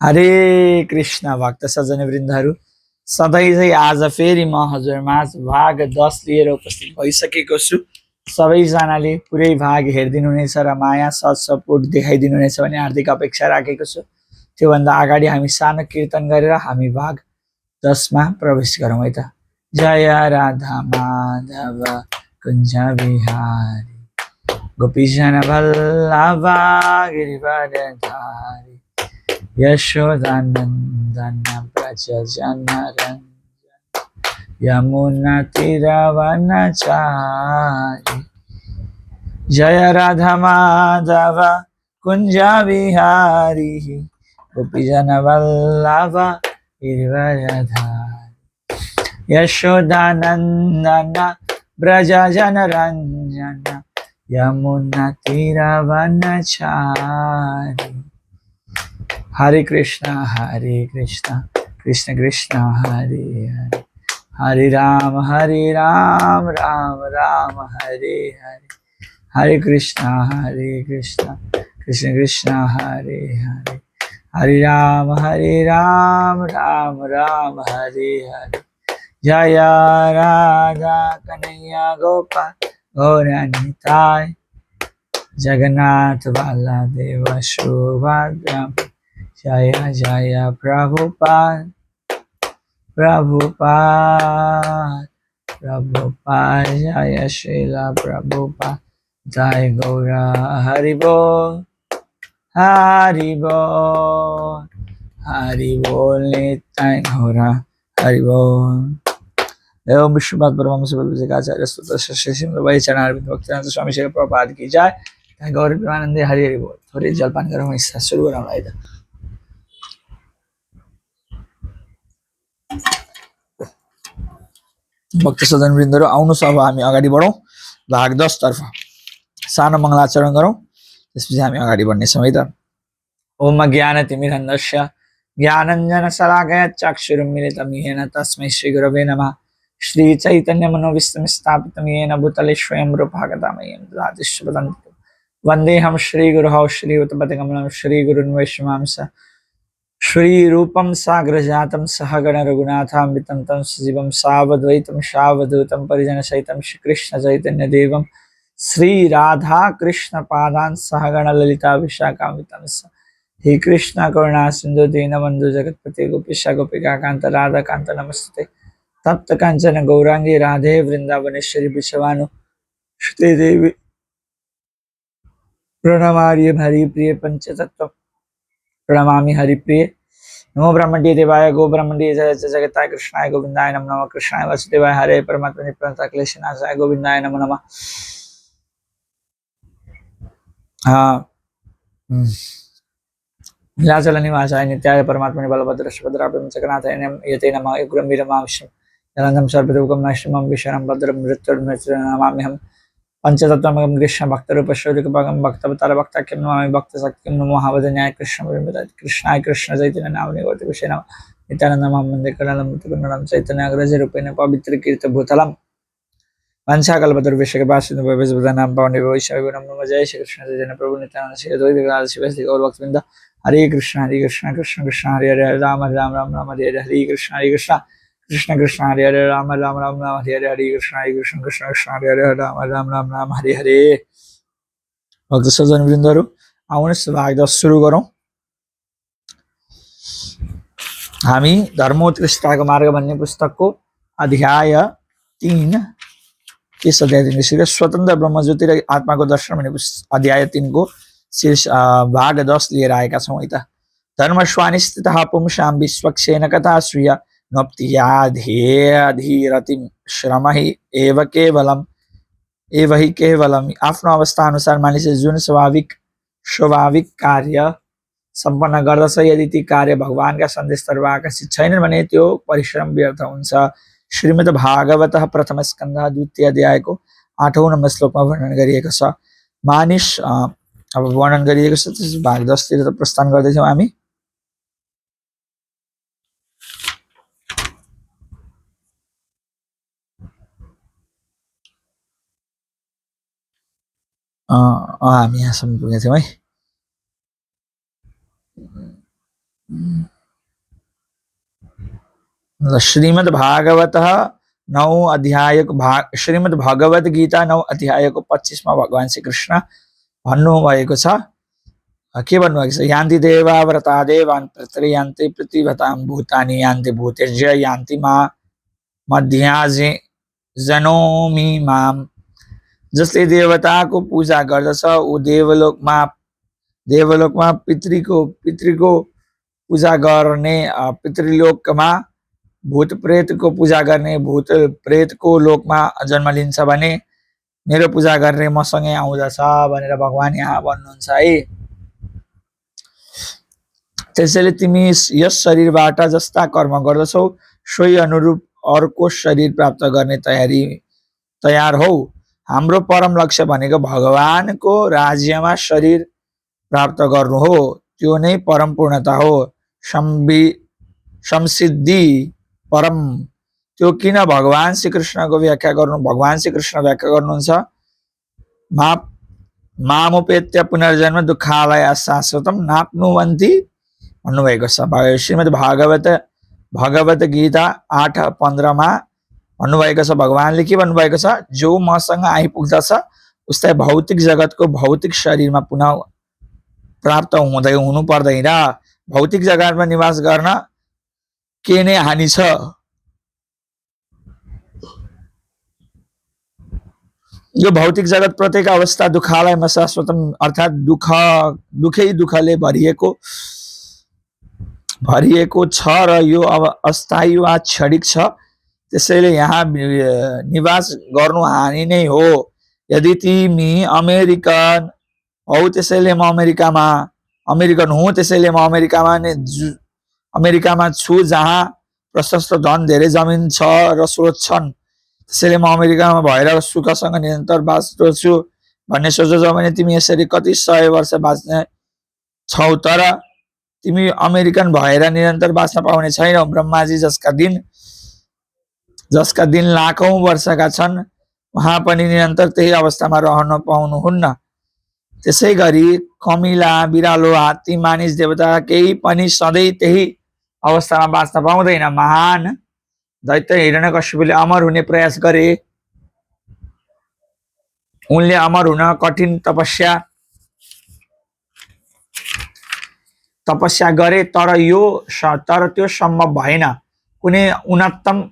हरे कृष्ण भक्त सजन वृन्दहरू सधैँ चाहिँ आज फेरि म हजुरमाझ भाग 10 लिएर उपस्थित भइसकेको छु। सबैजनाले पुरै भाग हेरिदिनु हुनेछ र माया सत सपोर्ट देखाइदिनु हुनेछ भन्ने हार्दिक अपेक्षा राखेको छु। त्योभन्दा अगाडि हामी सानो कीर्तन गरेर हामी भाग 10 मा प्रवेश गरौँ है त। जय राधा माधव कुञ्ज बिहारी गोपीजन वल्लभा गिरिवरधारी यशोदानन्दन व्रज जनरञ्जन यमुना तीरवनचारि जय राधा माधव कुञ्ज बिहारी गोपीजन वल्लभ गिरिवरधारी यशोदानन्दन व्रज जनरञ्जन यमुना तीरवनचारि हरे कृष्णा कृष्ण कृष्ण हरे हरे हरे राम राम राम हरे हरे हरे कृष्णा कृष्ण कृष्ण हरे हरे हरे राम राम राम हरे हरे जय राधा कन्हैया गोपाल गौरनिताय जगन्नाथ बलदेव सुभद्रा जय जय प्रभुपाद जय श्रील प्रभुपाद जय गौरा हरि बोल नित्य गौरा हरि बोल। एवं विष्णुपाद परमहंस विवेकाचार्य स्तोत्र श्री श्रीमद् वैष्णव चरणारविंद भक्तिवेदांत स्वामी श्री प्रभुपाद की जय। गौर प्रेमानंदे हरि हरि बोल। थोड़ी जलपान गरौँ सुरु गरौँ है त। भक्त सजन वृन्दहरू आउनुहोस् अब हामी अगाडि बढौँ भाग 10 तर्फ। सानो मङ्गलाचरण गरौँ त्यसपछि हामी अगाडि बढ्नेछौँ है त। ओम ज्ञानतिमिरन्धस्य ज्ञानञ्जनशलाकया चक्षुरुन्मिलितं येन तस्मै श्रीगुरवे नमः। श्रीचैतन्यमनोभीष्टं स्थापितं येन भूतले स्वयं रूपः गदामह्यं ददाति स्वपदान्तिकं। वन्देऽहं श्रीगुरुः श्रीयुतपतिकमलं श्रीगुरुन् वैष्णवांश श्रीरूपं साग्रजातं सहगण रघुनाथान्वितं तं सजीवं सावद्वैतं सावधूतं परिजनसहितं श्रीकृष्ण चैतन्यदेवं श्रीराधा कृष्ण पादान् सहगण ललिता विशाखान्वितं हे कृष्ण करुणा सिन्धु दीनबन्धु जगत्पते गोपीश गोपिका कान्त राधा कान्त नमस्ते तप्त काञ्चन गौरांगी राधे वृंदावनेश्वरी विश्वभानुसुते देवी प्रणमार्य हरिप्रिय पंचतत्व प्रणमामि हरिप्रिय। नमो ब्रह्मण्डे देवाय गो ब्रह्मण्डे जय जगताय कृष्णाय गोविंदाय नमो नमः। कृष्णाय वासुदेवाय हरे परमात्मने प्रणतक्लेशनाशाय गोविंदाय नमो नमः। नीलाचल निवासाय नित्याय परमात्मने बलभद्र सुभद्राभ्यां जगन्नाथाय यते नमः। उग्रं वीरमाविष्यं जलन्धं सर्वदुर्गं नश्यमं विशरणं भद्रं मृत्युर्मृत्युर्नमाम्यहम्। पंचतत्वमगं कृष्ण भक्तरूपस्वरूपभगं भक्तवतार भक्ताख्यं नमामि भक्तशक्तिं नमो महावदन्याय कृष्णाय कृष्ण चैतन्य नामने गौरति विषय नमः। नित्यानंद वंदे कमलं मुकुन्दं चैतन्याग्रजरूपेण पवित्रकीर्तिभूतलम् वंशाकल्पतरुभ्यश्च भवेशबुधानां पावने वैष्णवे नमो जय श्री कृष्ण चैतन्य प्रभु नित्यानंद श्री अद्वैत शिवश्री गौरभक्तवृंद। हरे कृष्ण कृष्ण कृष्ण हरे हरे राम राम राम राम हरे हरे। हरे कृष्ण कृष्ण कृष्ण हरे हरे राम राम राम राम हरे हरे। हरे कृष्ण कृष्ण कृष्ण हरे हरे राम राम राम राम हरे हरे। भक्त सज्जन वृन्दहरू आउनुहोस् भाग 10 सुरु गरौँ। हामी धर्मोत्कृष्टताको मार्ग भन्ने पुस्तकको अध्याय 3 के अध्याय 3 शीर्षक स्वतन्त्र ब्रह्मज्योति र आत्माको दर्शन भन्ने अध्याय 3 को भाग 10 लिएर आएका छौं है त। धर्मस्वानिस्थितः पुंसां विश्वक्षेन कथा श्रिय नप्तियाधीरतिं श्रमहि एव हि केवलम। आफ्नो अवस्था अनुसार मानिसले जुन स्वाभाविक कार्य सम्पन्न गर्दछ यदि ती कार्य भगवानका सन्देशतर्फ आकर्षित छैनन् भने त्यो परिश्रम व्यर्थ हुन्छ। श्रीमद् भागवत प्रथम स्कन्ध 2 अध्यायको 8औं नम्बर श्लोकमा वर्णन गरिएको छ। मानिस अब वर्णन गरिएको छ त्यसपछि भाग 10 तिर प्रस्थान गर्दैछौँ हामी। हामी यहाँसम्म पुगेका थियौँ है। श्रीमद् भागवत 9 अध्यायको भाग श्रीमद् भगवत गीता 9 अध्यायको 25 मा भगवान श्री कृष्ण भन्नुभएको छ। के भन्नुभएको छ? यान्ति देवा व्रता देवान् प्रत्ययान्ति पृथिवतां भूतानि यान्ति भूतेज्य यान्ति मा मध्याजे जनोमि माम। जसले देवताको पूजा गर्दछ ऊ देवलोकमा पितृको पूजा गर्ने, पितृलोकमा भूत प्रेतको पूजा गर्ने भूत प्रेतको लोकमा जन्म लिन्छ भने मेरो पूजा गर्ने मसँगै आउँदछ भनेर भगवान यहाँ भन्नुहुन्छ है। त्यसैले तिमी यस शरीरबाट जस्ता कर्म गर्दछौ सोही अनुरूप अर्को शरीर प्राप्त गर्ने तयार हौ। हाम्रो परम लक्ष्य भनेको भगवानको राज्यमा शरीर प्राप्त गर्नु हो। त्यो नै परम पूर्णता हो, संसिद्धि परम। त्यो किन भगवान श्री कृष्णको व्याख्या गर्नु? भगवान श्री कृष्ण व्याख्या गर्नुहुन्छ, मामुपेत्य पुनर्जन्म दुःखालय शाश्वतम नाप्नुवन्ति भन्नुभएको छ। श्रीमद् भगवत गीता 8:15 मा भन्नुभएको छ। भगवानले के भन्नुभएको छ? जो मसँग आइपुग्दछ उसलाई भौतिक जगतको भौतिक शरीरमा पुनः प्राप्त हुनु पर्दैन। भौतिक जगतमा निवास गर्न के नै हानि छ? यो भौतिक जगत प्रत्येक अवस्था दुःखालयमा शाश्वतम अर्थात दुःखले भरिएको छ र यो अब अस्थायी वा क्षणिक छ। त्यसैले यहाँ निवास गर्नु हानि नै हो। यदि तिमी अमेरिकन हौ त्यसैले म अमेरिकन हुँ त्यसैले म अमेरिकामा छु जहाँ प्रशस्त धन, धेरै जमिन छ र स्रोत छन्। त्यसैले म अमेरिकामा भएर सुखसँग निरन्तर बाँच्दछु भन्ने सोच्छौ भने तिमी यसरी कति 100 वर्ष बाँच्ने छौ, तर तिमी अमेरिकन भएर निरन्तर बाँच्न पाउने छैनौ। ब्रह्माजी जसका दिन लाखौं वर्षका छन् उहाँ पनि निरन्तर त्यही अवस्थामा रहन पाउनुहुन्न। त्यसै गरी कमिला, बिरालो, हात्ती, मानिस, देवता केही पनि सधैँ त्यही अवस्थामा बाँच्न पाउँदैन। महान दैत्य हिरण्यकश्यपले अमर हुने प्रयास गरे। उनले अमर हुन कठिन तपस्या गरे तर त्यो सम्भव भएन। कुनै उन्नतम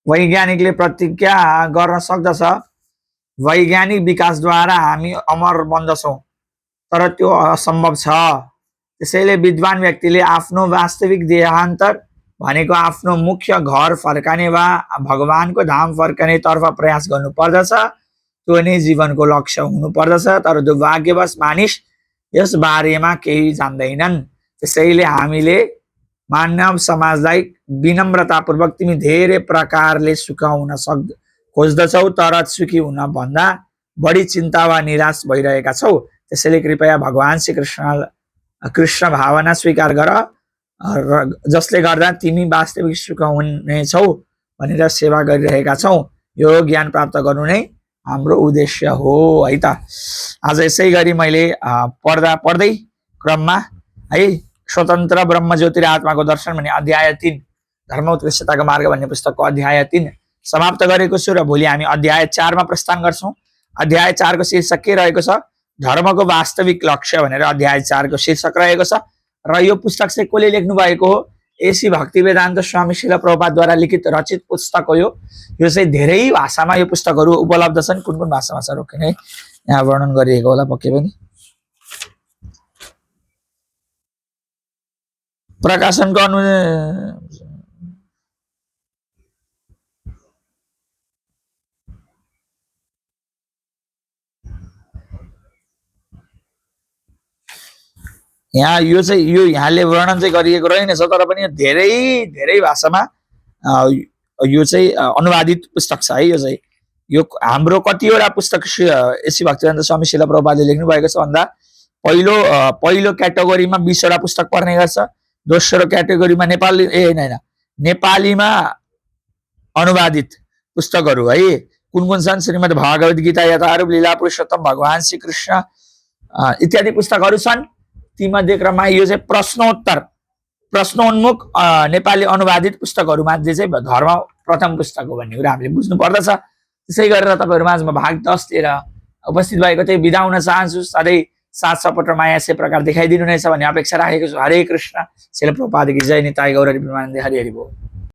वैज्ञानिकले प्रतिज्ञा गर्न सक्दछ वैज्ञानिक विकासद्वारा हामी अमर बन्दछौँ, तर त्यो असम्भव छ। त्यसैले विद्वान व्यक्तिले आफ्नो वास्तविक देहान्तर भनेको आफ्नो मुख्य घर फर्कने वा भगवानको धाम फर्कने तर्फ प्रयास गर्नु पर्दछ। त्यो नै जीवनको लक्ष्य हुनु पर्दछ। तर दुर्भाग्यवश मानिस यस बारेमा केही जान्दैनन्। त्यसैले हामीले मानव समाजलाई विनम्रतापूर्वक तिमी धेरै प्रकारले सुख हुन खोज्दछौ तर सुखी हुन भन्दा बढी चिन्ता वा निराश भइरहेका छौ। त्यसैले कृपया भगवान श्री कृष्ण भावना स्वीकार गर, जसले गर्दा तिमी वास्तविक सुख हुनेछौ भनेर सेवा गरिरहेका छौ। यो ज्ञान प्राप्त गर्नु नै हाम्रो उद्देश्य हो है त। आज यसै गरी मैले पढ्दै क्रममा है स्वतन्त्र ब्रह्म ज्योति र आत्माको दर्शन भन्ने अध्याय 3 धर्म उत्कृष्टताको मार्ग भन्ने पुस्तकको अध्याय 3 समाप्त गरेको छु र भोलि हामी अध्याय 4 मा प्रस्थान गर्छौं। अध्याय 4 को शीर्षक के रहेको छ? धर्मको वास्तविक लक्ष्य भनेर अध्याय 4 को शीर्षक रहेको छ। र यो पुस्तक चाहिँ कसले लेख्नु भएको हो? एसी भक्तिवेदान्त स्वामी श्रील प्रभुपादद्वारा लिखित रचित पुस्तक हो। यो चाहिँ धेरै भाषामा यो पुस्तकहरू उपलब्ध छन्। कुन भाषामा छ रोकिने यहाँ वर्णन गरिएको होला पक्कै पनि। प्रकाशनको यहाँ यो यहाँले वर्णन चाहिँ गरिएको रहेनछ, तर पनि धेरै भाषामा यो चाहिँ अनुवादित पुस्तक छ है। यो हाम्रो कतिवटा पुस्तक एसी भक्तिवेदान्त स्वामी श्रील प्रभुपादले लेख्नु भएको छ भन्दा पहिलो क्याटेगोरीमा 20 वटा पुस्तक पर्ने गर्छ। दोस्रो क्याटेगोरीमा नेपालीमा अनुवादित पुस्तकहरू है कुन छन्? श्रीमद् भागवत गीता, यथारूप लीला पुरुषोत्तम भगवान श्री कृष्ण इत्यादि पुस्तकहरू छन्। तीमध्ये क्रममा यो चाहिँ प्रश्नोन्मुख नेपाली अनुवादित पुस्तकहरूमध्ये चाहिँ धर्म प्रथम पुस्तक हो भन्ने कुरा हामीले बुझ्नु पर्दछ। त्यसै गरेर तपाईँहरू माझमा भाग 10 लिएर उपस्थित भएको चाहिँ बिदा हुन चाहन्छु। सधैँ साथ सपोर्ट र माया यसै प्रकार देखाइदिनु नै छ भन्ने अपेक्षा राखेको छु। हरे कृष्ण। शिल प्रभुपाद की जय। निताई गौर हरि प्रेमानन्द। हरि हरि बोल।